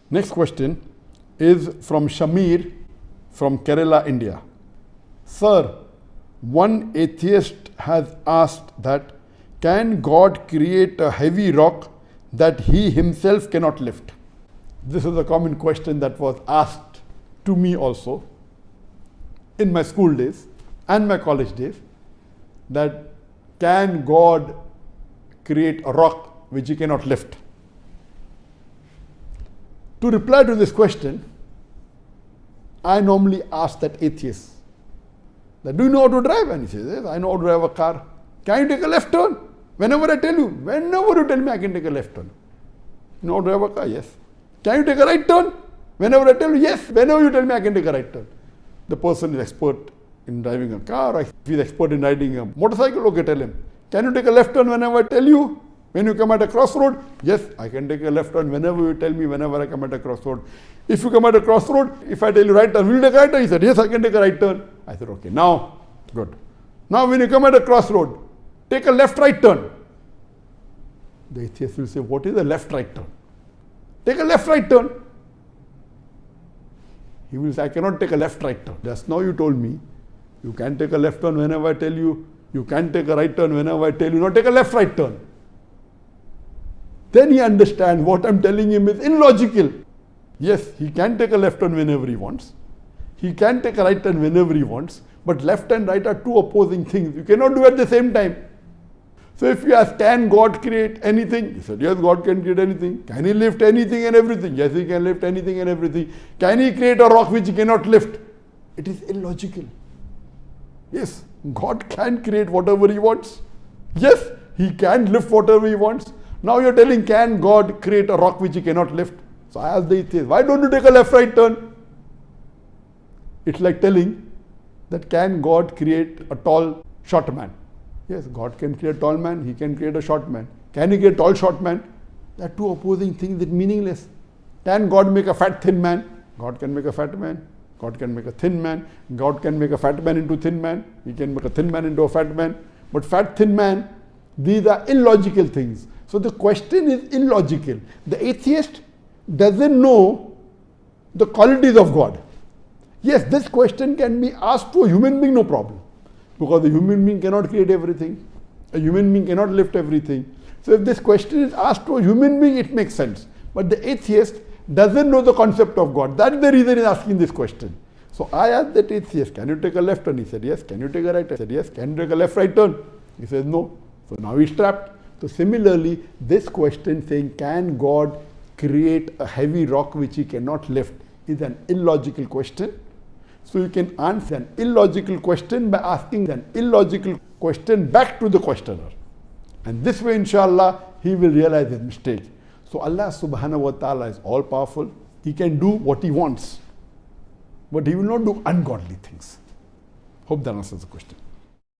Next question is from Shamir from Kerala, India. Sir, one atheist has asked that, can God create a heavy rock that he himself cannot lift? This is a common question that was asked to me also in my school days and my college days, that can God create a rock which he cannot lift? To reply to this question, I normally ask that atheist, that, do you know how to drive? And he says, yes, I know how to drive a car. Can you take a left turn? Whenever I tell you, whenever you tell me I can take a left turn. You know how to drive a car? Yes. Can you take a right turn? Whenever I tell you, yes. Whenever you tell me I can take a right turn. The person is expert in driving a car, or if he's expert in riding a motorcycle, okay, tell him. Can you take a left turn whenever I tell you? When you come at a crossroad, yes, I can take a left turn whenever you tell me, whenever I come at a crossroad. If you come at a crossroad, if I tell you right turn, will you take a right turn? He said, yes, I can take a right turn. I said, okay, now, good. Now when you come at a crossroad, take a left-right turn. The atheist will say, what is a left-right turn? Take a left-right turn. He will say, I cannot take a left-right turn. Just now you told me, you can take a left turn whenever I tell you, you can take a right turn whenever I tell you, not take a left-right turn. Then he understands what I'm telling him is illogical. Yes, he can take a left turn whenever he wants. He can take a right turn whenever he wants. But left and right are two opposing things. You cannot do at the same time. So if you ask, can God create anything? He said, yes, God can create anything. Can he lift anything and everything? Yes, he can lift anything and everything. Can he create a rock which he cannot lift? It is illogical. Yes, God can create whatever he wants. Yes, he can lift whatever he wants. Now you're telling, can God create a rock which he cannot lift? So I asked the atheist, why don't you take a left-right turn? It's like telling that, can God create a tall, short man? Yes, God can create a tall man, he can create a short man. Can he create a tall, short man? They are two opposing things that are meaningless. Can God make a fat, thin man? God can make a fat man. God can make a thin man. God can make a fat man into thin man. He can make a thin man into a fat man. But fat, thin man, these are illogical things. So the question is illogical. The atheist doesn't know the qualities of God. Yes, this question can be asked to a human being, no problem. Because a human being cannot create everything. A human being cannot lift everything. So if this question is asked to a human being, it makes sense. But the atheist doesn't know the concept of God. That's the reason he's asking this question. So I asked that atheist, can you take a left turn? He said, yes. Can you take a right turn? I said, yes. Can you take a left-right turn? He said, no. So now he's trapped. So similarly, this question saying, can God create a heavy rock which he cannot lift, is an illogical question. So you can answer an illogical question by asking an illogical question back to the questioner. And this way, inshallah, he will realize his mistake. So Allah subhanahu wa ta'ala is all powerful. He can do what he wants. But he will not do ungodly things. Hope that answers the question.